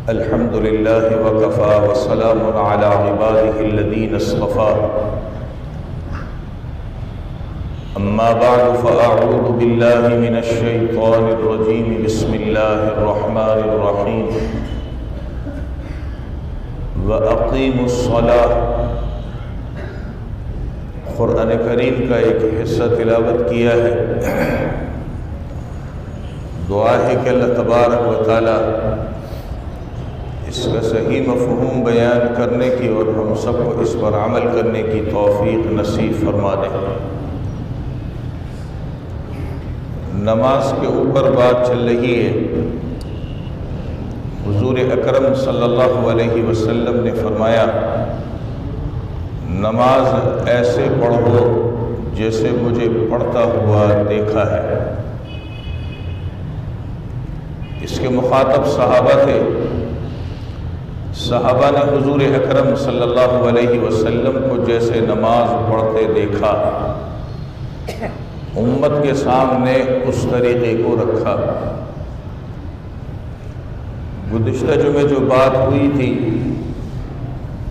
الحمد لله وكفى وسلام على عباده الذين اصطفى أما بعد فأعوذ بالله من الشيطان الرجيم بسم الله الرحمن الرحيم وأقيموا الصلاة قرآن کریم کا ایک حصہ تلاوت کیا ہے۔ دعا ہے کہ اللہ تبارک و تعالی اس کا صحیح مفہوم بیان کرنے کی اور ہم سب کو اس پر عمل کرنے کی توفیق نصیب فرما دے۔ نماز کے اوپر بات چل رہی ہے۔ حضور اکرم صلی اللہ علیہ وسلم نے فرمایا، نماز ایسے پڑھو جیسے مجھے پڑھتا ہوا دیکھا ہے۔ اس کے مخاطب صحابہ تھے۔ صحابہ نے حضور اکرم صلی اللہ علیہ وسلم کو جیسے نماز پڑھتے دیکھا، امت کے سامنے اس طریقے کو رکھا۔ گزشتہ جمعے جو بات ہوئی تھی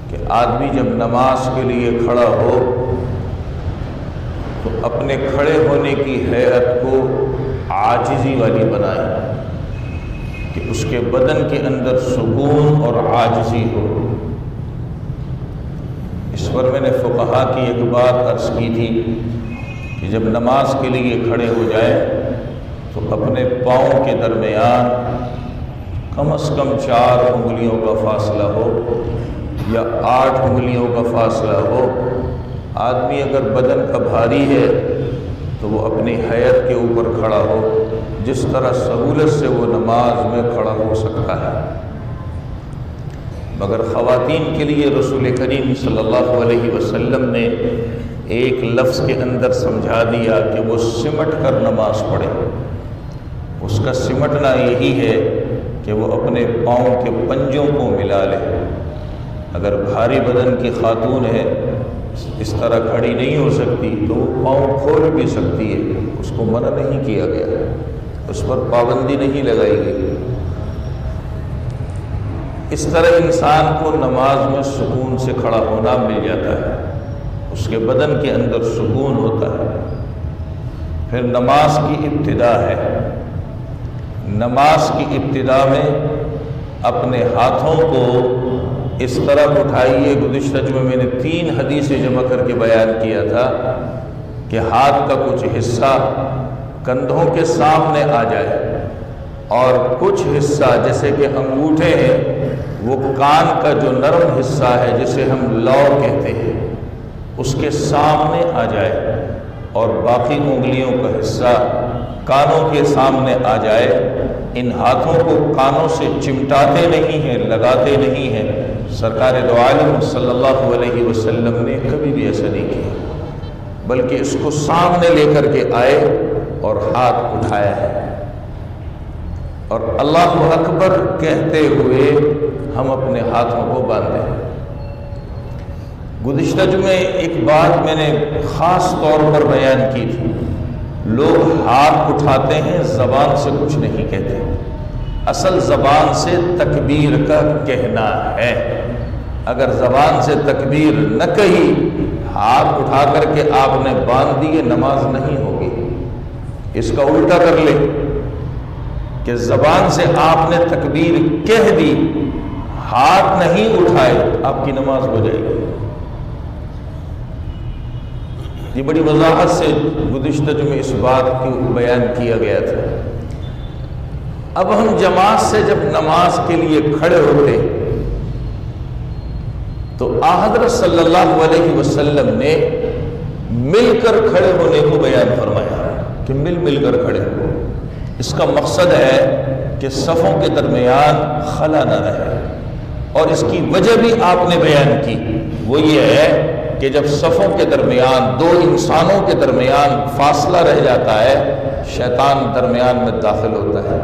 کہ آدمی جب نماز کے لیے کھڑا ہو تو اپنے کھڑے ہونے کی ہیئت کو عاجزی والی بنائے، کہ اس کے بدن کے اندر سکون اور عاجزی ہو۔ اس پر میں نے فقہا کی ایک بات عرض کی تھی کہ جب نماز کے لیے کھڑے ہو جائے تو اپنے پاؤں کے درمیان کم از کم 4 انگلیوں کا فاصلہ ہو یا 8 انگلیوں کا فاصلہ ہو۔ آدمی اگر بدن کا بھاری ہے تو وہ اپنی حیت کے اوپر کھڑا ہو، جس طرح سہولت سے وہ نماز میں کھڑا ہو سکتا ہے۔ مگر خواتین کے لیے رسول کریم صلی اللہ علیہ وسلم نے ایک لفظ کے اندر سمجھا دیا کہ وہ سمٹ کر نماز پڑھے۔ اس کا سمٹنا یہی ہے کہ وہ اپنے پاؤں کے پنجوں کو ملا لے۔ اگر بھاری بدن کی خاتون ہے، اس طرح کھڑی نہیں ہو سکتی تو وہ پاؤں کھول بھی سکتی ہے، اس کو منع نہیں کیا گیا، اس پر پابندی نہیں لگائی گئی۔ اس طرح انسان کو نماز میں سکون سے کھڑا ہونا مل جاتا ہے، اس کے بدن کے اندر سکون ہوتا ہے۔ پھر نماز کی ابتدا ہے۔ نماز کی ابتدا میں اپنے ہاتھوں کو اس طرح اٹھائیے۔ گزشتہ جمعے میں نے 3 حدیثیں جمع کر کے بیان کیا تھا کہ ہاتھ کا کچھ حصہ کندھوں کے سامنے آ جائے اور کچھ حصہ جیسے کہ انگوٹھے ہیں وہ کان کا جو نرم حصہ ہے جسے ہم لو کہتے ہیں اس کے سامنے آ جائے، اور باقی انگلیوں کا حصہ کانوں کے سامنے آ جائے۔ ان ہاتھوں کو کانوں سے چمٹاتے نہیں ہیں، لگاتے نہیں ہیں۔ سرکار دو عالم صلی اللہ علیہ وسلم نے کبھی بھی ایسا نہیں کیا، بلکہ اس کو سامنے لے کر کے آئے اور ہاتھ اٹھایا ہے، اور اللہ اکبر کہتے ہوئے ہم اپنے ہاتھوں کو باندھیں۔ گزشتہ جمعے ایک بات میں نے خاص طور پر بیان کی تھی، لوگ ہاتھ اٹھاتے ہیں، زبان سے کچھ نہیں کہتے۔ اصل زبان سے تکبیر کا کہنا ہے۔ اگر زبان سے تکبیر نہ کہی، ہاتھ اٹھا کر کے آپ نے باندھ دیے، نماز نہیں ہوگی۔ اس کا الٹا کر لے کہ زبان سے آپ نے تکبیر کہہ دی، ہاتھ نہیں اٹھائے، آپ کی نماز ہو جائے گی۔ یہ بڑی وضاحت سے گزشتہ جمعے اس بات کو بیان کیا گیا تھا۔ اب ہم جماعت سے جب نماز کے لیے کھڑے ہوتے تو حضرت صلی اللہ علیہ وسلم نے مل کر کھڑے ہونے کو بیان فرمایا کہ مل کر کھڑے ہو۔ اس کا مقصد ہے کہ صفوں کے درمیان خلا نہ رہے، اور اس کی وجہ بھی آپ نے بیان کی، وہ یہ ہے کہ جب صفوں کے درمیان 2 انسانوں کے درمیان فاصلہ رہ جاتا ہے، شیطان درمیان میں داخل ہوتا ہے،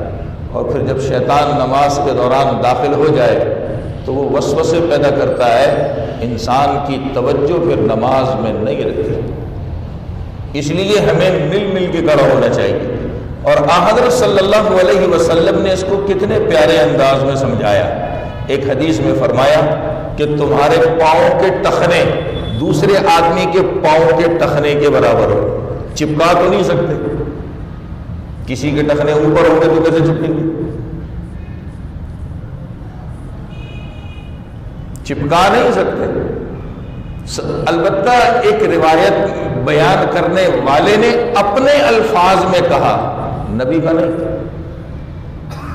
اور پھر جب شیطان نماز کے دوران داخل ہو جائے تو وہ وسوسے پیدا کرتا ہے، انسان کی توجہ پھر نماز میں نہیں رہتی۔ اس لیے ہمیں مل کے کھڑا ہونا چاہیے، اور حضرت صلی اللہ علیہ وسلم نے اس کو کتنے پیارے انداز میں سمجھایا ایک حدیث میں فرمایا کہ تمہارے پاؤں کے ٹخنے دوسرے آدمی کے پاؤں کے ٹخنے کے برابر ہو. چپکا تو نہیں سکتے, کسی کے ٹخنے اوپر ہوں گے تو کیسے چپکیں گے؟ چپکا نہیں سکتے. البتہ ایک روایت بیان کرنے والے نے اپنے الفاظ میں کہا, نبی کا نہیں,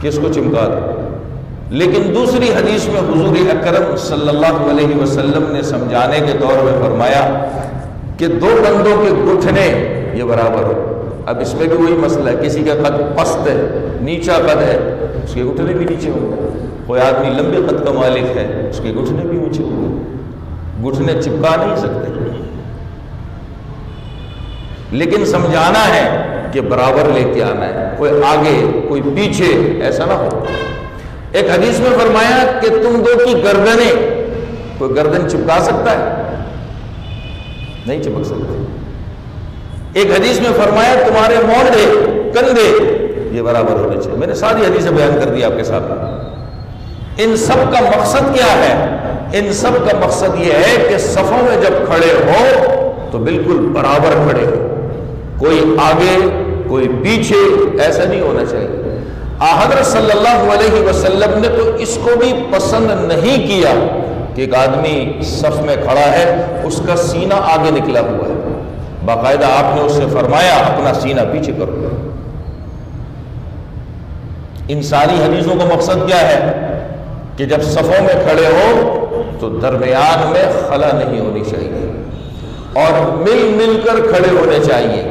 کس کو چمکا دے. لیکن دوسری حدیث میں حضور اکرم صلی اللہ علیہ وسلم نے سمجھانے کے دور میں فرمایا کہ دو بندوں کے گھٹنے یہ برابر ہو. اب اس میں بھی وہی مسئلہ ہے, کسی کا قد پست ہے, نیچا قد ہے, اس کے گھٹنے بھی نیچے ہوں گے. کوئی آدمی لمبے قد کا مالک ہے, اس کے گھٹنے بھی اونچے ہوں گے. گھٹنے چپکا نہیں سکتے, لیکن سمجھانا ہے کہ برابر لے کے آنا ہے, کوئی آگے کوئی پیچھے ایسا نہ ہو. ایک حدیث میں فرمایا کہ تم دو کی گردنیں, کوئی گردن چپکا سکتا ہے؟ نہیں چپک سکتے. ایک حدیث میں فرمایا تمہارے مونڈے کندھے یہ برابر ہونے چاہیے. میں نے ساری حدیثیں بیان کر دی آپ کے ساتھ. ان سب کا مقصد کیا ہے؟ ان سب کا مقصد یہ ہے کہ صفوں میں جب کھڑے ہو تو بالکل برابر کھڑے ہو, کوئی آگے کوئی پیچھے ایسا نہیں ہونا چاہیے. حضرت صلی اللہ علیہ وسلم نے تو اس کو بھی پسند نہیں کیا کہ ایک آدمی صف میں کھڑا ہے, اس کا سینہ آگے نکلا ہوا ہے. باقاعدہ آپ نے اس سے فرمایا اپنا سینہ پیچھے کرو. ان ساری حدیثوں کا مقصد کیا ہے کہ جب صفوں میں کھڑے ہو تو درمیان میں خلا نہیں ہونی چاہیے اور مل مل کر کھڑے ہونے چاہیے.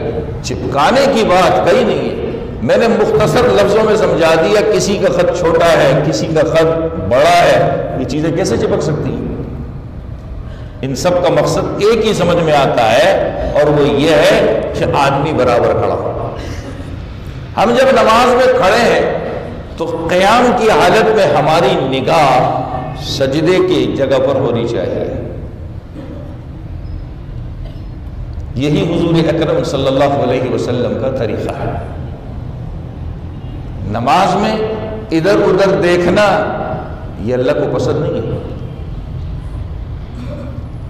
چپکانے کی بات کہیں نہیں ہے, میں نے مختصر لفظوں میں سمجھا دیا. کسی کا خط چھوٹا ہے, کسی کا خط بڑا ہے, یہ چیزیں کیسے چپک سکتی ہیں؟ ان سب کا مقصد ایک ہی سمجھ میں آتا ہے, اور وہ یہ ہے کہ آدمی برابر کھڑا ہو. ہم جب نماز میں کھڑے ہیں تو قیام کی حالت میں ہماری نگاہ سجدے کی جگہ پر ہونی چاہیے. یہی حضور اکرم صلی اللہ علیہ وسلم کا طریقہ ہے. نماز میں ادھر ادھر دیکھنا یہ اللہ کو پسند نہیں ہے.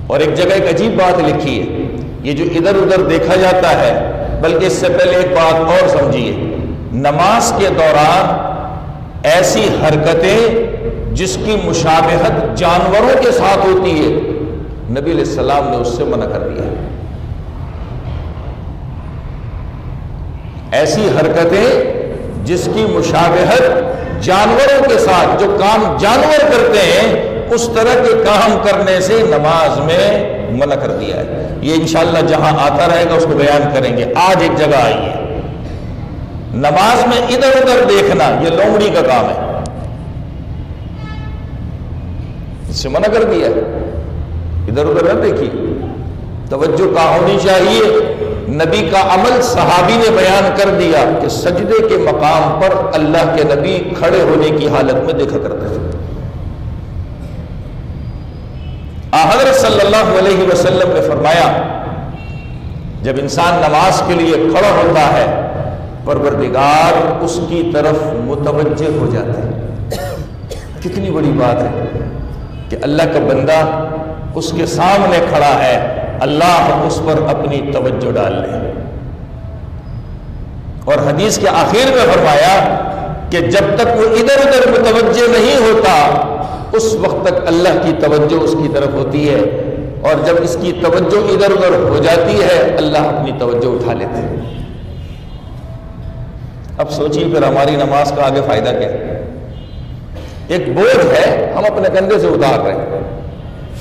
اور ایک جگہ ایک عجیب بات لکھی ہے, یہ جو ادھر ادھر دیکھا جاتا ہے, بلکہ اس سے پہلے ایک بات اور سمجھیے, نماز کے دوران ایسی حرکتیں جس کی مشابہت جانوروں کے ساتھ ہوتی ہے, نبی علیہ السلام نے اس سے منع کر دیا. ایسی حرکتیں جس کی مشابہت جانوروں کے ساتھ, جو کام جانور کرتے ہیں اس طرح کے کام کرنے سے نماز میں منع کر دیا ہے. یہ انشاءاللہ جہاں آتا رہے گا اس کو بیان کریں گے. آج ایک جگہ آئی ہے, نماز میں ادھر ادھر دیکھنا یہ لومڑی کا کام ہے, اس سے منع کر دیا ہے. ادھر ادھر نہ دیکھیے, توجہ کہاں ہونی چاہیے. نبی کا عمل صحابی نے بیان کر دیا کہ سجدے کے مقام پر اللہ کے نبی کھڑے ہونے کی حالت میں دیکھا کرتے تھے. حضرت صلی اللہ علیہ وسلم نے فرمایا جب انسان نماز کے لیے کھڑا ہوتا ہے پروردگار اس کی طرف متوجہ ہو جاتے ہیں. کتنی بڑی بات ہے کہ اللہ کا بندہ اس کے سامنے کھڑا ہے, اللہ اس پر اپنی توجہ ڈال لے. اور حدیث کے آخر میں فرمایا کہ جب تک وہ ادھر ادھر متوجہ نہیں ہوتا اس وقت تک اللہ کی توجہ اس کی طرف ہوتی ہے, اور جب اس کی توجہ ادھر ادھر ہو جاتی ہے اللہ اپنی توجہ اٹھا لیتے ہیں. اب سوچیے پھر ہماری نماز کا آگے فائدہ کیا ہے؟ ایک بوجھ ہے ہم اپنے کندھے سے اتار رہے ہیں,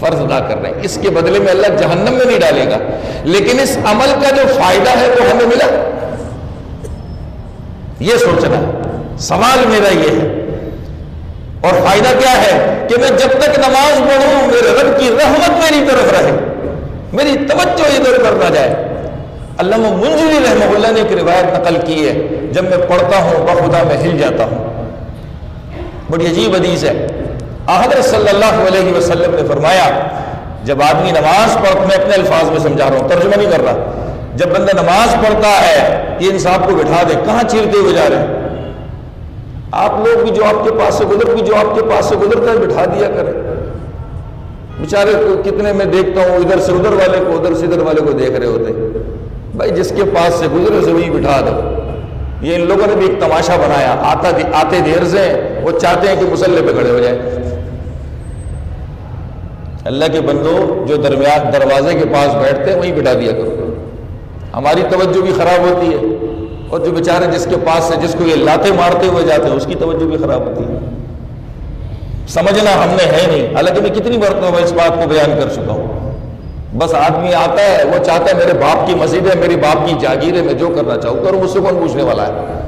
فرض ادا کر رہے ہیں, اس کے بدلے میں اللہ جہنم میں نہیں ڈالے گا, لیکن اس عمل کا جو فائدہ ہے وہ ہمیں ملا. یہ سوچنا سوال میرا یہ ہے. اور فائدہ کیا ہے کہ میں جب تک نماز پڑھوں میرے رب کی رحمت میری طرف رہے, میری توجہ ادھر ادھر نہ جائے. علامہ منذری رحمہ اللہ نے ایک روایت نقل کی ہے, جب میں پڑھتا ہوں بخدا میں ہل جاتا ہوں. بڑی عجیب حدیث ہے. حضرت صلی اللہ علیہ وسلم نے فرمایا جب آدمی نماز پڑھتا, میں اپنے الفاظ میں سمجھا رہا ہوں, ترجمہ نہیں کر رہا, جب بندہ نماز پڑھتا ہے یہ ان صاحب کو بٹھا دے, کہاں چیرتے ہوئے جا رہے ہیں, آپ لوگ بھی جو آپ کے پاس سے گزرتا ہے بٹھا دیا کریں. بیچارے کتنے میں دیکھتا ہوں ادھر سے ادھر والے کو, ادھر سے ادھر والے کو دیکھ رہے ہوتے. بھائی جس کے پاس سے گزرے اسے وہی بٹھا دو. یہ ان لوگوں نے بھی ایک تماشا بنایا, آتے دیر سے وہ چاہتے ہیں کہ مصلی پہ کھڑے ہو جائیں. اللہ کے بندو جو دروازے کے پاس بیٹھتے ہیں وہیں بٹھا دیا کرو. ہماری توجہ بھی خراب ہوتی ہے, اور جو بیچارے جس کے پاس سے جس کو یہ لاتے مارتے ہوئے جاتے ہیں اس کی توجہ بھی خراب ہوتی ہے. سمجھنا ہم نے ہے نہیں. حالانکہ میں کتنی مرتبہ اس بات کو بیان کر چکا ہوں. بس آدمی آتا ہے, وہ چاہتا ہے میرے باپ کی مسجد ہے, میری باپ کی جاگیر ہے, میں جو کرنا چاہوں کروں, مجھ سے کون پوچھنے والا ہے.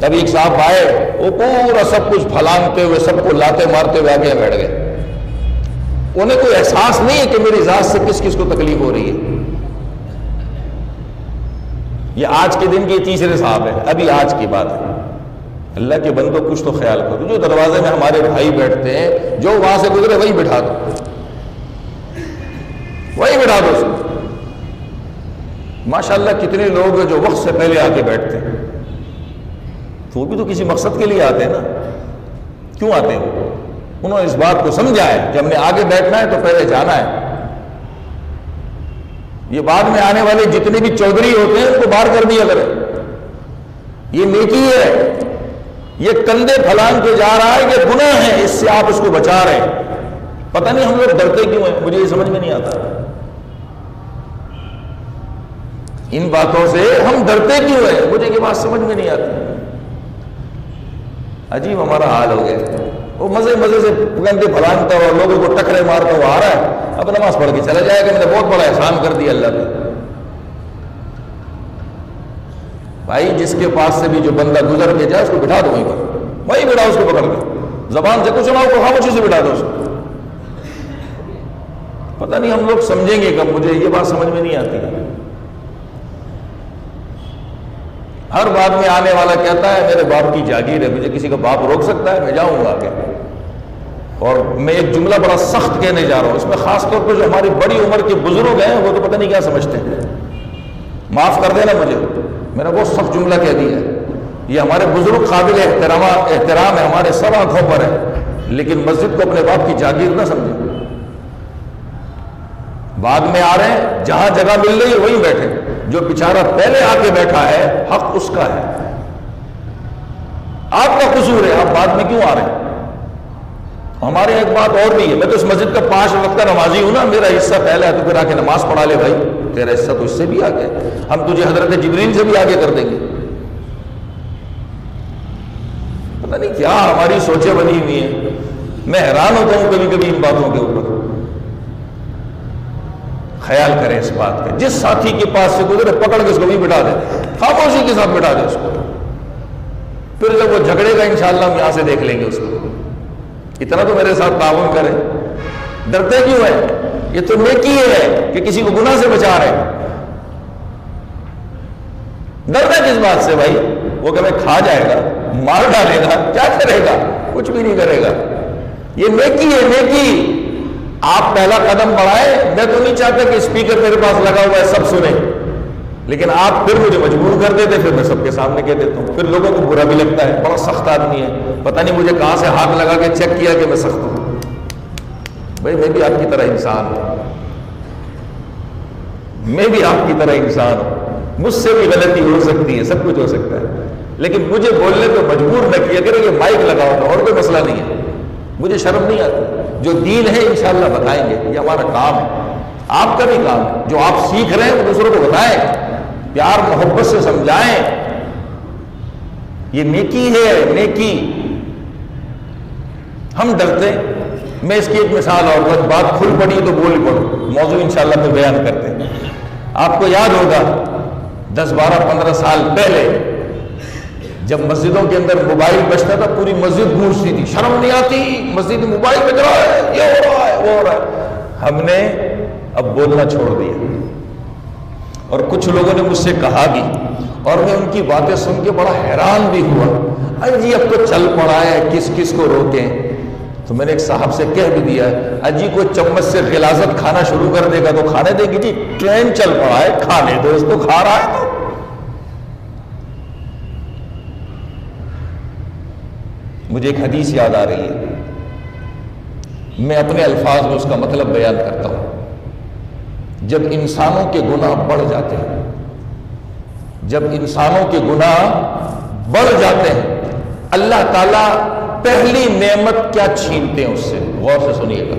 تب ایک صاحب آئے, وہ پورا سب کچھ پھلانگتے ہوئے سب کو لاتے مارتے ہوئے آگے بیٹھ گئے. انہیں کوئی احساس نہیں ہے کہ میری ذات سے کس کس کو تکلیف ہو رہی ہے. یہ آج کے دن کے تیسرے صاحب ہیں, ابھی آج کی بات ہے. اللہ کے بندوں کچھ تو خیال کرو. جو دروازے میں ہمارے بھائی بیٹھتے ہیں, جو وہاں سے گزرے وہی بٹھا دو, وہی بٹھا دو اس کو. ماشاءاللہ کتنے لوگ ہیں جو وقت سے پہلے آ کے بیٹھتے ہیں, تو وہ بھی تو کسی مقصد کے لیے آتے ہیں نا. کیوں آتے ہیں؟ انہوں نے اس بات کو سمجھا ہے کہ ہم نے آگے بیٹھنا ہے تو پہلے جانا ہے. یہ بعد میں آنے والے جتنے بھی چودھری ہوتے ہیں ان کو باہر کر دیا کرے. یہ نیکی ہے. یہ کندھے پھلانگ کے جا رہا ہے, یہ گناہ ہے, اس سے آپ اس کو بچا رہے ہیں. پتہ نہیں ہم لوگ ڈرتے کیوں ہیں, مجھے یہ سمجھ میں نہیں آتا. ان باتوں سے ہم ڈرتے کیوں ہیں, مجھے یہ بات سمجھ میں نہیں آتی. عجیب ہمارا حال ہو گیا. وہ مزے سے کندھے پھلانگتا ہوا, لوگوں کو ٹکرے مارتا ہوا آ رہا ہے, اب نماز پڑھ کے چلا جائے گا, میں نے بہت بڑا احسان کر دیا اللہ پہ. بھائی جس کے پاس سے بھی جو بندہ گزر کے جائے اس کو بٹھا دو وہیں پر, وہیں بٹھا اس کو پکڑ کے, زبان سے کچھ نہ ہو خاموشی سے بٹھا دو اس کو. پتہ نہیں ہم لوگ سمجھیں گے کب, مجھے یہ بات سمجھ میں نہیں آتی. ہر بعد میں آنے والا کہتا ہے میرے باپ کی جاگیر ہے, مجھے کسی کا باپ روک سکتا ہے, میں جاؤں گا آگے. اور میں ایک جملہ بڑا سخت کہنے جا رہا ہوں, اس میں خاص طور پہ جو ہماری بڑی عمر کے بزرگ ہیں وہ تو پتہ نہیں کیا سمجھتے ہیں, معاف کر دینا مجھے, میں نے بہت سخت جملہ کہہ دیا ہے. یہ ہمارے بزرگ قابل احترام ہے, ہمارے سب آنکھوں پر ہے, لیکن مسجد کو اپنے باپ کی جاگیر نہ سمجھیں. بعد میں آ رہے ہیں, جہاں جگہ مل رہی ہے وہیں بیٹھے. جو بیچارہ پہلے آ کے بیٹھا ہے حق اس کا ہے, آپ کا قصور ہے, آپ بعد میں کیوں آ رہے ہیں. ہمارے ایک بات اور بھی ہے, میں تو اس مسجد کا 5 وقت کا نمازی ہوں نا, میرا حصہ پہلے ہے تو پھر آ کے نماز پڑھا لے بھائی, تیرا حصہ تو اس سے بھی آگے, ہم تجھے حضرت جبریل سے بھی آگے کر دیں گے. پتہ نہیں کیا ہماری سوچیں بنی ہوئی ہیں. میں حیران ہوتا ہوں کبھی کبھی ان باتوں کے اوپر. خیال کریں اس بات کا, جس ساتھی کے پاس سے گزرے پکڑ کے اس کو بھی بٹھا دیں, خاموشی کے ساتھ بٹھا دیں اس کو. پھر جب وہ جھگڑے گا انشاءاللہ ہم یہاں سے دیکھ لیں گے اس کو. اتنا تو میرے ساتھ تعاون کریں. ڈرتے کیوں ہیں؟ یہ تو نیکی ہے کہ کسی کو گناہ سے بچا رہے ہیں. ڈرنا کس بات سے بھائی؟ وہ کہ کھا جائے گا, مار ڈالے گا, کیا کرے گا, کچھ بھی نہیں کرے گا. یہ نیکی ہے, نیکی. آپ پہلا قدم بڑھائیں. میں تو نہیں چاہتا کہ اسپیکر میرے پاس لگا ہوا ہے سب سنیں, لیکن آپ پھر مجھے مجبور کر دیتے, پھر میں سب کے سامنے کہہ دیتا ہوں. پھر لوگوں کو برا بھی لگتا ہے, بڑا سخت آدمی ہے, پتہ نہیں مجھے کہاں سے ہاتھ لگا کے چیک کیا کہ میں سخت ہوں. بھائی میں بھی آپ کی طرح انسان ہوں, میں بھی آپ کی طرح انسان ہوں, مجھ سے بھی غلطی ہو سکتی ہے, سب کچھ ہو سکتا ہے, لیکن مجھے بولنے پہ مجبور نہ کیا کرے. یہ مائک لگاؤ گا اور کوئی مسئلہ نہیں ہے, مجھے شرم نہیں آتی. جو دین ہے انشاءاللہ بتائیں گے, یہ ہمارا کام ہے, آپ کا بھی کام ہے. جو آپ سیکھ رہے ہیں وہ دوسروں کو بتائیں, پیار محبت سے سمجھائیں. یہ نیکی ہے, نیکی. ہم ڈرتے. میں اس کی ایک مثال اور, بات کھل پڑی تو بول پڑو, موضوع انشاءاللہ پہ بیان کرتے ہیں. آپ کو یاد ہوگا 10 12 15 سال پہلے جب مسجدوں کے اندر موبائل بجتا تھا, پوری مسجد گونجتی تھی, شرم نہیں آتی, مسجد میں موبائل بج رہا ہے, یہ ہو رہا ہے, وہ ہو رہا ہے. ہم نے اب بولنا چھوڑ دیا, اور کچھ لوگوں نے مجھ سے کہا بھی, اور میں ان کی باتیں سن کے بڑا حیران بھی ہوا. جی اب تو چل پڑا ہے, کس کس کو روکیں. تو میں نے ایک صاحب سے کہہ بھی دیا, اجی کوئی چمچ سے غلاظت کھانا شروع کر دے گا تو کھانے دے گی. جی ٹرین چل پڑا ہے, کھانے دو اس کو, کھا رہا ہے. مجھے ایک حدیث یاد آ رہی ہے، میں اپنے الفاظ میں اس کا مطلب بیان کرتا ہوں۔ جب انسانوں کے گناہ بڑھ جاتے ہیں، جب انسانوں کے گناہ بڑھ جاتے ہیں، اللہ تعالیٰ پہلی نعمت کیا چھینتے ہیں اس سے؟ غور سے سنیے گا۔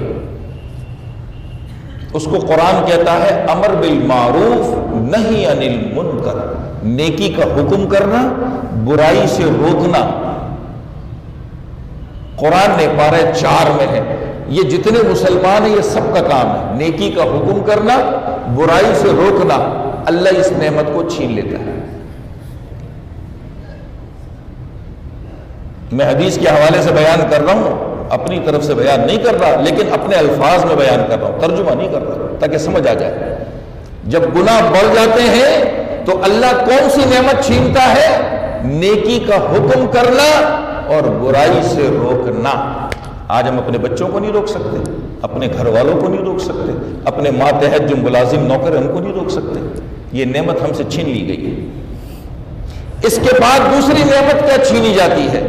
اس کو قرآن کہتا ہے امر بالمعروف نہی عن المنکر، نیکی کا حکم کرنا، برائی سے روکنا۔ قرآن نے پارہ 4 میں ہے، یہ جتنے مسلمان ہیں یہ سب کا کام ہے، نیکی کا حکم کرنا، برائی سے روکنا۔ اللہ اس نعمت کو چھین لیتا ہے۔ میں حدیث کے حوالے سے بیان کر رہا ہوں، اپنی طرف سے بیان نہیں کر رہا، لیکن اپنے الفاظ میں بیان کر رہا ہوں، ترجمہ نہیں کر رہا، تاکہ سمجھ آ جائے۔ جب گناہ بڑھ جاتے ہیں تو اللہ کون سی نعمت چھینتا ہے؟ نیکی کا حکم کرنا اور برائی سے روکنا۔ آج ہم اپنے بچوں کو نہیں روک سکتے، اپنے گھر والوں کو نہیں روک سکتے، اپنے ماتحت جو ملازم نوکر ہیں ان کو نہیں روک سکتے۔ یہ نعمت ہم سے چھین لی گئی ہے۔ اس کے بعد دوسری نعمت کیا چھینی جاتی ہے؟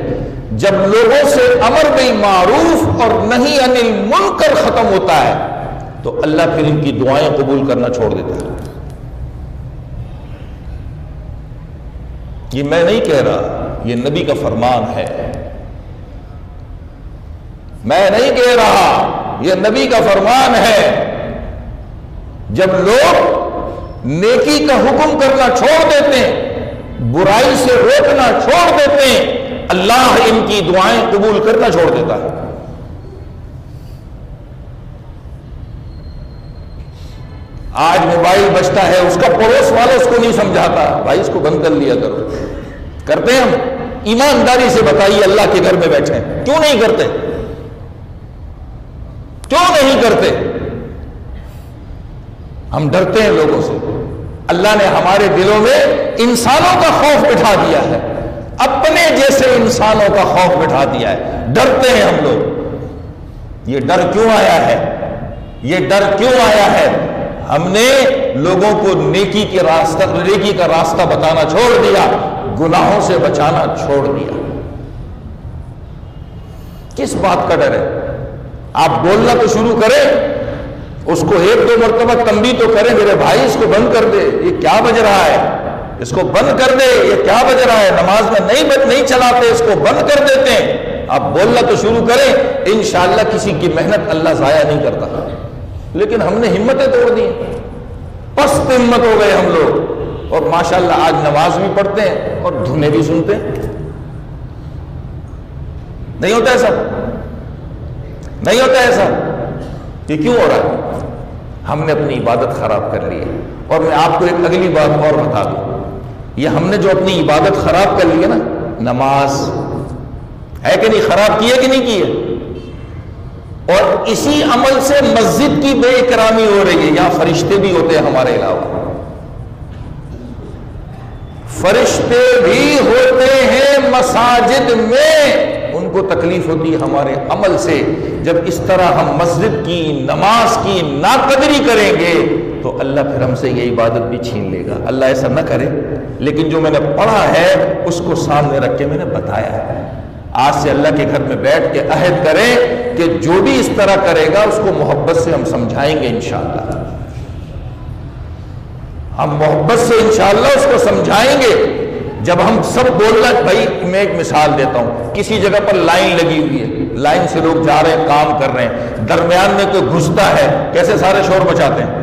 جب لوگوں سے امر بالمعروف اور نہی عن المنکر ختم ہوتا ہے تو اللہ پھر ان کی دعائیں قبول کرنا چھوڑ دیتا ہے۔ یہ میں نہیں کہہ رہا، یہ نبی کا فرمان ہے، میں نہیں کہہ رہا، یہ نبی کا فرمان ہے۔ جب لوگ نیکی کا حکم کرنا چھوڑ دیتے ہیں، برائی سے روکنا چھوڑ دیتے ہیں، اللہ ان کی دعائیں قبول کرنا چھوڑ دیتا ہے۔ آج موبائل بجتا ہے، اس کا پڑوس والا اس کو نہیں سمجھاتا، بھائی اس کو بند کر لیا کرو۔ کرتے ہیں ہم؟ ایمانداری سے بتائیے، اللہ کے گھر میں بیٹھے ہیں، کیوں نہیں کرتے؟ کیوں نہیں کرتے؟ ہم ڈرتے ہیں لوگوں سے۔ اللہ نے ہمارے دلوں میں انسانوں کا خوف بٹھا دیا ہے، اپنے جیسے انسانوں کا خوف بٹھا دیا ہے، ڈرتے ہیں ہم لوگ۔ یہ ڈر کیوں آیا ہے؟ یہ ڈر کیوں آیا ہے؟ ہم نے لوگوں کو نیکی کا راستہ بتانا چھوڑ دیا، گناہوں سے بچانا چھوڑ دیا۔ کس بات کا ڈر ہے؟ آپ بولنا تو شروع کریں، اس کو 1-2 مرتبہ تنبیہ تو کریں، میرے بھائی اس کو بند کر دے، یہ کیا بج رہا ہے، اس کو بند کر دے، یہ کیا بج رہا ہے، نماز میں نہیں چلاتے، اس کو بند کر دیتے ہیں۔ آپ بولنا تو شروع کریں، انشاءاللہ کسی کی محنت اللہ ضائع نہیں کرتا۔ لیکن ہم نے ہمتیں توڑ دی، پست ہمت ہو گئے ہم لوگ، اور ماشاءاللہ آج نماز بھی پڑھتے ہیں اور دھنے بھی سنتے ہیں۔ نہیں ہوتا ایسا؟ نہیں ہوتا ایسا؟ یہ کیوں ہو رہا ہے؟ ہم نے اپنی عبادت خراب کر لی ہے۔ اور میں آپ کو ایک اگلی بات اور بتا دوں، یہ ہم نے جو اپنی عبادت خراب کر لی ہے نا، نماز ہے کہ نہیں، خراب کی ہے کہ نہیں کی ہے؟ اور اسی عمل سے مسجد کی بے اکرامی ہو رہی ہے۔ یہاں فرشتے بھی ہوتے ہیں ہمارے علاوہ، فرشتے بھی ہوتے ہیں مساجد میں، ان کو تکلیف ہوتی ہے ہمارے عمل سے۔ جب اس طرح ہم مسجد کی، نماز کی ناقدری کریں گے تو اللہ پھر ہم سے یہ عبادت بھی چھین لے گا۔ اللہ ایسا نہ کرے، لیکن جو میں نے پڑھا ہے اس کو سامنے رکھ کے میں نے بتایا ہے۔ آج سے اللہ کے گھر میں بیٹھ کے عہد کریں کہ جو بھی اس طرح کرے گا اس کو محبت سے ہم سمجھائیں گے انشاءاللہ۔ ہم محبت سے انشاءاللہ اس کو سمجھائیں گے۔ جب ہم سب بولنا، بھائی میں ایک مثال دیتا ہوں، کسی جگہ پر لائن لگی ہوئی ہے، لائن سے لوگ جا رہے ہیں، کام کر رہے ہیں، درمیان میں کوئی گھستا ہے، کیسے سارے شور مچاتے ہیں؟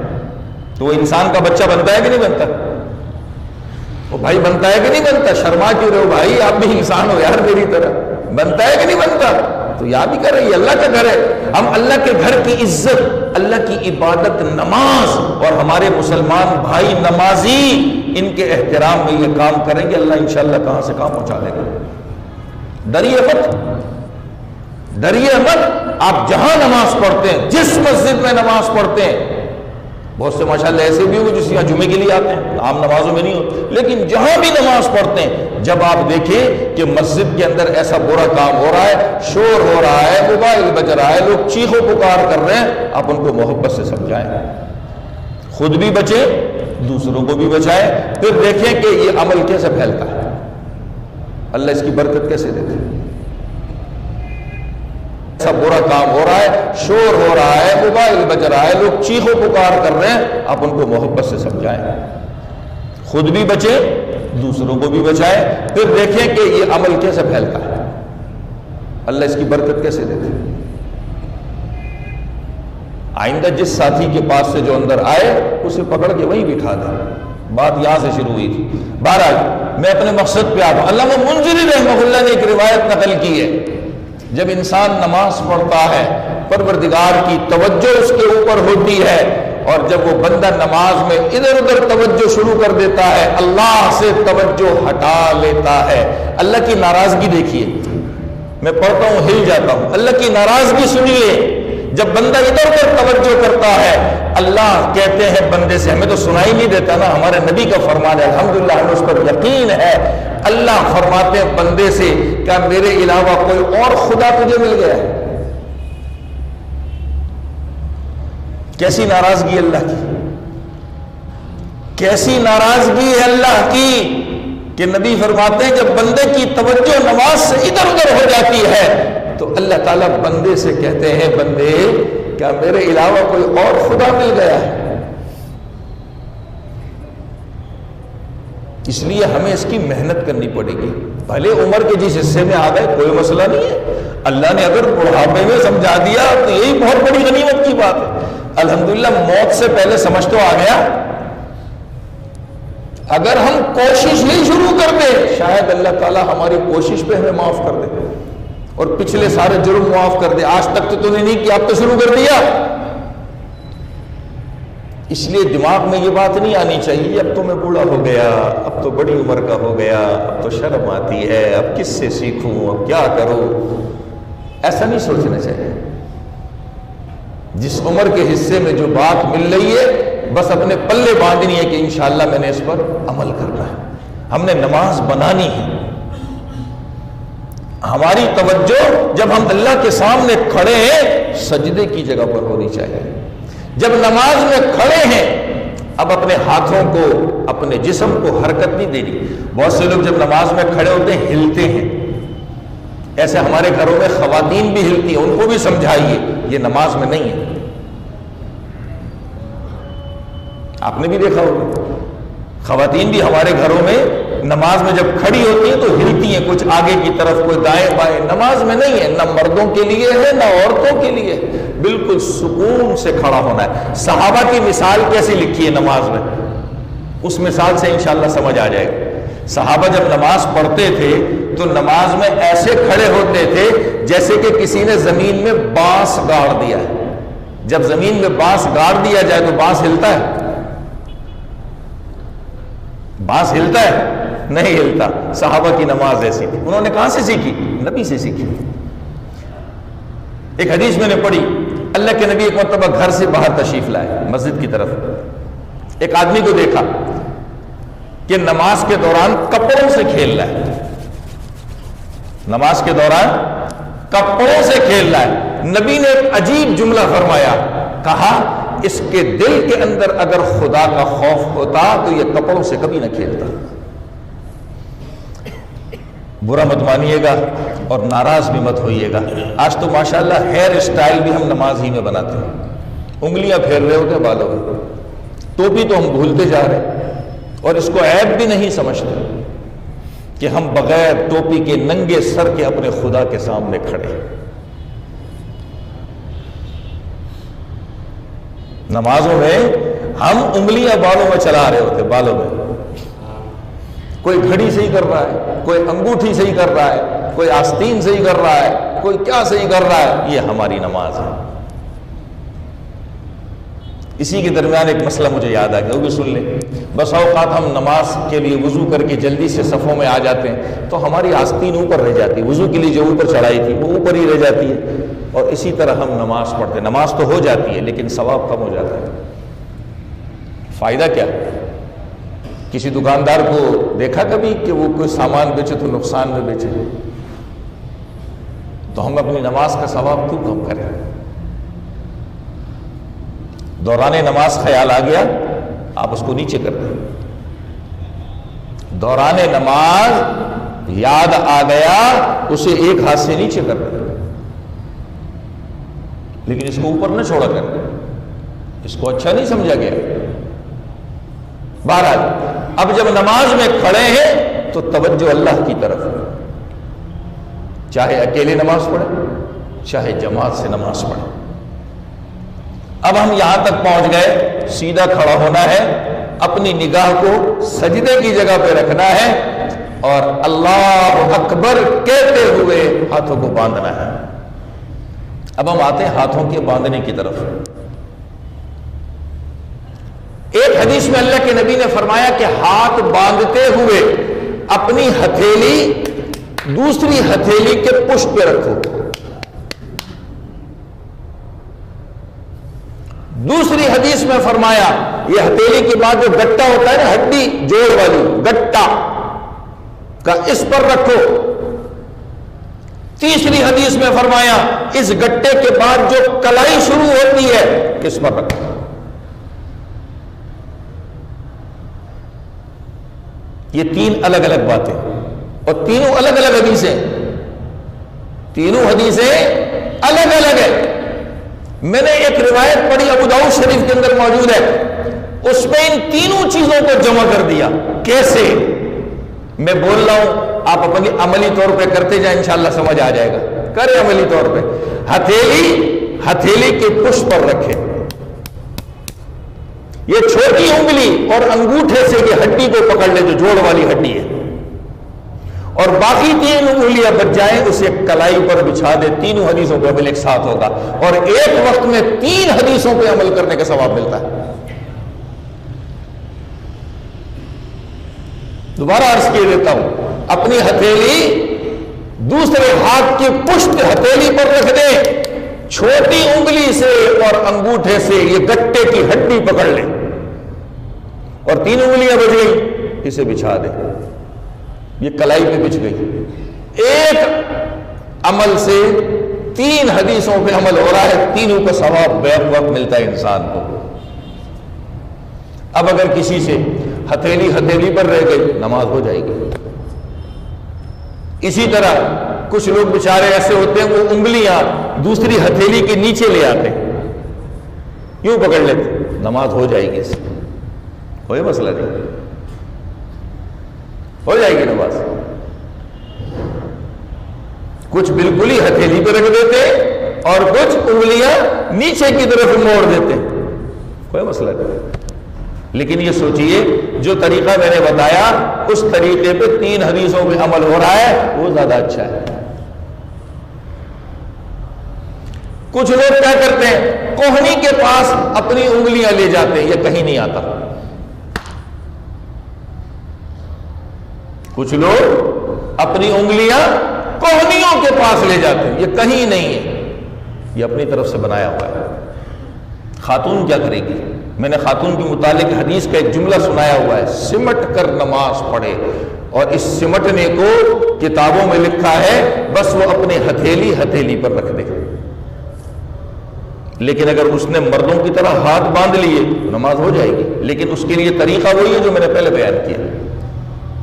تو وہ انسان کا بچہ بنتا ہے کہ نہیں بنتا؟ وہ بھائی بنتا ہے کہ نہیں بنتا؟ شرما کیوں رہے ہو بھائی، آپ بھی انسان ہو یار میری طرح، بنتا ہے کہ نہیں بنتا؟ تو یاد بھی کر رہے ہیں، اللہ کا گھر ہے، ہم اللہ کے گھر کی عزت، اللہ کی عبادت، نماز، اور ہمارے مسلمان بھائی نمازی، ان کے احترام میں یہ کام کریں گے، اللہ انشاءاللہ کہاں سے کہاں پہنچا دے گا۔ ڈریے مت، ڈریے مت۔ آپ جہاں نماز پڑھتے ہیں، جس مسجد میں نماز پڑھتے ہیں، بہت سے ماشاءاللہ ایسے بھی ہوئے جس یہاں جمعے کے لیے آتے ہیں، عام نمازوں میں نہیں ہوتے، لیکن جہاں بھی نماز پڑھتے ہیں، جب آپ دیکھیں کہ مسجد کے اندر ایسا برا کام ہو رہا ہے، شور ہو رہا ہے، موبائل بج رہا ہے، لوگ چیخو پکار کر رہے ہیں، آپ ان کو محبت سے سمجھائیں، خود بھی بچیں، دوسروں کو بھی بچائیں، پھر دیکھیں کہ یہ عمل کیسے پھیلتا ہے، اللہ اس کی برکت کیسے دیتے ہیں۔ ایسا برا کام ہو رہا ہے، شور ہو رہا ہے، موبائل بج رہا ہے، لوگ چیخو پکار کر رہے ہیں، آپ ان کو محبت سے سمجھائیں، خود بھی بچیں، دوسروں کو بھی بچائیں، پھر دیکھیں کہ یہ عمل کیسے پھیلتا ہے، اللہ اس کی برکت کیسے دیتے ہیں۔ آئندہ جس ساتھی کے پاس سے جو اندر آئے اسے پکڑ کے وہیں بٹھا دیں۔ بات یہاں سے شروع ہوئی تھی۔ بہرحال میں اپنے مقصد پہ آتا ہوں۔ علامہ منذری رحمہ اللہ نے ایک روایت نقل کی ہے، جب انسان نماز پڑھتا ہے پروردگار کی توجہ اس کے اوپر ہوتی ہے، اور جب وہ بندہ نماز میں ادھر ادھر توجہ شروع کر دیتا ہے، اللہ سے توجہ ہٹا لیتا ہے۔ اللہ کی ناراضگی دیکھیے، میں پڑھتا ہوں ہل جاتا ہوں، اللہ کی ناراضگی سنیے، جب بندہ ادھر ادھر توجہ کرتا ہے، اللہ کہتے ہیں بندے سے، ہمیں تو سنائی نہیں دیتا نا، ہمارے نبی کا فرمان ہے، الحمدللہ ہمیں اس پر یقین ہے، اللہ فرماتے ہیں بندے سے، کیا میرے علاوہ کوئی اور خدا تجھے مل گیا ہے؟ کیسی ناراضگی اللہ کی، کیسی ناراضگی ہے اللہ کی کہ نبی فرماتے ہیں جب بندے کی توجہ نماز سے ادھر ادھر ہو جاتی ہے تو اللہ تعالیٰ بندے سے کہتے ہیں، بندے کیا میرے علاوہ کوئی اور خدا مل گیا ہے؟ اس لیے ہمیں اس کی محنت کرنی پڑے گی۔ بھلے عمر کے جس حصے میں آ گئے کوئی مسئلہ نہیں ہے، اللہ نے اگر بڑھاپے میں سمجھا دیا تو یہی بہت بڑی غنیمت کی بات ہے۔ الحمدللہ موت سے پہلے سمجھ تو آ گیا، اگر ہم کوشش ہی شروع کر دیں شاید اللہ تعالیٰ ہماری کوشش پہ ہمیں معاف کر دے اور پچھلے سارے جرم معاف کر دے۔ آج تک تو نے نہیں کیا، اب تو شروع کر دیا۔ اس لیے دماغ میں یہ بات نہیں آنی چاہیے اب تو میں بوڑھا ہو گیا، اب تو بڑی عمر کا ہو گیا، اب تو شرم آتی ہے، اب کس سے سیکھوں، اب کیا کروں، ایسا نہیں سوچنا چاہیے۔ جس عمر کے حصے میں جو بات مل رہی ہے بس اپنے پلے باندھنی ہے کہ انشاءاللہ میں نے اس پر عمل کرنا ہے، ہم نے نماز بنانی ہے۔ ہماری توجہ جب ہم اللہ کے سامنے کھڑے ہیں سجدے کی جگہ پر ہونی چاہیے۔ جب نماز میں کھڑے ہیں اب اپنے ہاتھوں کو، اپنے جسم کو حرکت نہیں دینی۔ بہت سے لوگ جب نماز میں کھڑے ہوتے ہیں ہلتے ہیں، ایسے ہمارے گھروں میں خواتین بھی ہلتی ہیں، ان کو بھی سمجھائیے یہ نماز میں نہیں ہے۔ آپ نے بھی دیکھا ہوگا خواتین بھی ہمارے گھروں میں نماز میں جب کھڑی ہوتی ہیں تو ہلتی ہیں، کچھ آگے کی طرف، کوئی دائیں بائیں۔ نماز میں نہیں ہے، نہ مردوں کے لیے ہے نہ عورتوں کے لیے، بالکل سکون سے کھڑا ہونا ہے۔ صحابہ کی مثال کیسی لکھی ہے نماز میں، اس مثال سے انشاءاللہ سمجھ آ جائے گا۔ صحابہ جب نماز پڑھتے تھے تو نماز میں ایسے کھڑے ہوتے تھے جیسے کہ کسی نے زمین میں بانس گاڑ دیا ہے۔ جب زمین میں بانس گاڑ دیا جائے تو بانس ہلتا ہے؟ بانس ہلتا ہے؟ نہیں ہلتا۔ صحابہ کی نماز ایسی تھی۔ انہوں نے کہاں سے سیکھی؟ نبی سے سیکھی۔ ایک حدیث میں نے پڑھی، اللہ کے نبی ایک مرتبہ گھر سے باہر تشریف لائے مسجد کی طرف، ایک آدمی کو دیکھا کہ نماز کے دوران کپڑوں سے کھیل رہا ہے، نماز کے دوران کپڑوں سے کھیل رہا ہے۔ نبی نے ایک عجیب جملہ فرمایا، کہا اس کے دل کے اندر اگر خدا کا خوف ہوتا تو یہ کپڑوں سے کبھی نہ کھیلتا۔ برا مت مانیے گا اور ناراض بھی مت ہوئیے گا۔ آج تو ماشاءاللہ ہیئر اسٹائل بھی ہم نماز ہی میں بناتے ہیں، انگلیاں پھیر رہے ہوتے ہیں بالوں میں، ٹوپی تو ہم بھولتے جا رہے ہیں اور اس کو عیب بھی نہیں سمجھتے کہ ہم بغیر ٹوپی کے ننگے سر کے اپنے خدا کے سامنے کھڑے۔ نمازوں میں ہم انگلیاں بالوں میں چلا رہے ہوتے، بالوں میں، کوئی گھڑی صحیح کر رہا ہے، کوئی انگوٹھی صحیح کر رہا ہے، کوئی آستین صحیح کر رہا ہے، کوئی کیا صحیح کر رہا ہے۔ یہ ہماری نماز ہے۔ اسی کے درمیان ایک مسئلہ مجھے یاد آ گیا، وہ بھی سن لیں۔ بس اوقات ہم نماز کے لیے وضو کر کے جلدی سے صفوں میں آ جاتے ہیں تو ہماری آستین اوپر رہ جاتی ہے، وضو کے لیے جو اوپر چڑھائی تھی وہ اوپر ہی رہ جاتی ہے، اور اسی طرح ہم نماز پڑھتے ہیں۔ نماز تو ہو جاتی ہے لیکن ثواب کم ہو جاتا ہے۔ فائدہ کیا؟ کسی دکاندار کو دیکھا کبھی کہ وہ کوئی سامان بیچے تو نقصان میں بیچے؟ تو ہم اپنی نماز کا ثواب کیوں کم کریں؟ دوران نماز خیال آ گیا آپ اس کو نیچے کر دیں، دوران نماز یاد آ گیا اسے ایک ہاتھ سے نیچے کر دیں، لیکن اس کو اوپر نہ چھوڑا کر، اس کو اچھا نہیں سمجھا گیا۔ بہرحال اب جب نماز میں کھڑے ہیں تو توجہ اللہ کی طرف، چاہے اکیلے نماز پڑھے چاہے جماعت سے نماز پڑھے۔ اب ہم یہاں تک پہنچ گئے، سیدھا کھڑا ہونا ہے، اپنی نگاہ کو سجدے کی جگہ پہ رکھنا ہے اور اللہ اکبر کہتے ہوئے ہاتھوں کو باندھنا ہے۔ اب ہم آتے ہیں ہاتھوں کے باندھنے کی طرف۔ ایک حدیث میں اللہ کے نبی نے فرمایا کہ ہاتھ باندھتے ہوئے اپنی ہتھیلی دوسری ہتھیلی کے پشت پہ رکھو۔ دوسری حدیث میں فرمایا یہ ہتھیلی کے بعد جو گٹا ہوتا ہے نا، ہڈی جوڑ والی گٹا کا، اس پر رکھو۔ تیسری حدیث میں فرمایا اس گٹے کے بعد جو کلائی شروع ہوتی ہے اس پر رکھو۔ یہ تین الگ الگ باتیں اور تینوں الگ الگ حدیثیں، تینوں حدیثیں الگ الگ ہیں۔ میں نے ایک روایت پڑھی ابو داؤد شریف کے اندر موجود ہے، اس میں ان تینوں چیزوں کو جمع کر دیا۔ کیسے؟ میں بول رہا ہوں، آپ اپنی عملی طور پہ کرتے جائیں، انشاءاللہ سمجھ آ جائے گا۔ کریں عملی طور پہ۔ ہتھیلی کے پشت پر رکھے، یہ چھوٹی انگلی اور انگوٹھے سے یہ ہڈی کو پکڑ لے جو جوڑ والی ہڈی ہے، اور باقی تین انگلیاں بچ جائیں اسے کلائی پر بچھا دے۔ تینوں حدیثوں پہ عمل ایک ساتھ ہوگا اور ایک وقت میں تین حدیثوں پہ عمل کرنے کا ثواب ملتا ہے۔ دوبارہ عرض کیے دیتا ہوں، اپنی ہتھیلی دوسرے ہاتھ کی پشت ہتھیلی پر رکھ دے، چھوٹی انگلی سے اور انگوٹھے سے یہ گٹے کی ہڈی پکڑ لے اور تین انگلیاں بچ گئی، اسے بچھا دے، یہ کلائی پہ بچھ گئی۔ ایک عمل سے تین حدیثوں پہ عمل ہو رہا ہے، تینوں کا ثواب بیک وقت ملتا ہے انسان کو۔ اب اگر کسی سے ہتھیلی پر رہ گئی، نماز ہو جائے گی۔ اسی طرح کچھ لوگ بیچارے ایسے ہوتے ہیں وہ انگلیاں دوسری ہتھیلی کے نیچے لے آتے ہیں، یوں پکڑ لیتے، نماز ہو جائے گی، اس سے کوئی مسئلہ نہیں، ہو جائے گی نماز۔ کچھ بالکل ہی ہتھیلی پہ رکھ دیتے اور کچھ انگلیاں نیچے کی طرف موڑ دیتے، کوئی مسئلہ نہیں۔ لیکن یہ سوچئے جو طریقہ میں نے بتایا اس طریقے پہ تین حدیثوں پہ عمل ہو رہا ہے وہ زیادہ اچھا ہے۔ کچھ لوگ کیا کرتے ہیں، کوہنی کے پاس اپنی انگلیاں لے جاتے ہیں، یہ کہیں نہیں آتا۔ کچھ لوگ اپنی انگلیاں کوہنیوں کے پاس لے جاتے ہیں، یہ کہیں نہیں ہے، یہ اپنی طرف سے بنایا ہوا ہے۔ خاتون کیا کرے گی؟ میں نے خاتون کے متعلق حدیث کا ایک جملہ سنایا ہوا ہے، سمٹ کر نماز پڑھے، اور اس سمٹنے کو کتابوں میں لکھا ہے بس وہ اپنے ہتھیلی پر رکھ دے۔ لیکن اگر اس نے مردوں کی طرح ہاتھ باندھ لیے نماز ہو جائے گی، لیکن اس کے لیے طریقہ وہی ہے جو میں نے پہلے بیان کیا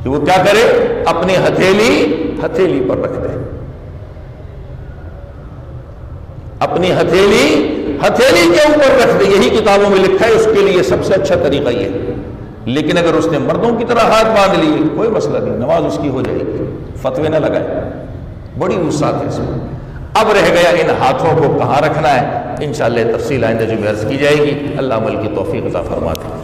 کہ وہ کیا کرے، اپنی ہتھیلی پر رکھ دے، اپنی ہتھیلی کے اوپر رکھ دے، یہی کتابوں میں لکھا ہے، اس کے لیے سب سے اچھا طریقہ یہ ہے۔ لیکن اگر اس نے مردوں کی طرح ہاتھ باندھ لیے کوئی مسئلہ نہیں، نماز اس کی ہو جائے گی، فتوے نہ لگائے، بڑی وسعت ہے اس میں۔ اب رہ گیا ان ہاتھوں کو کہاں رکھنا ہے، انشاءاللہ تفصیل آئندہ جو عرض کی جائے گی۔ اللہ عمل کی توفیق عطا فرماتے ہیں۔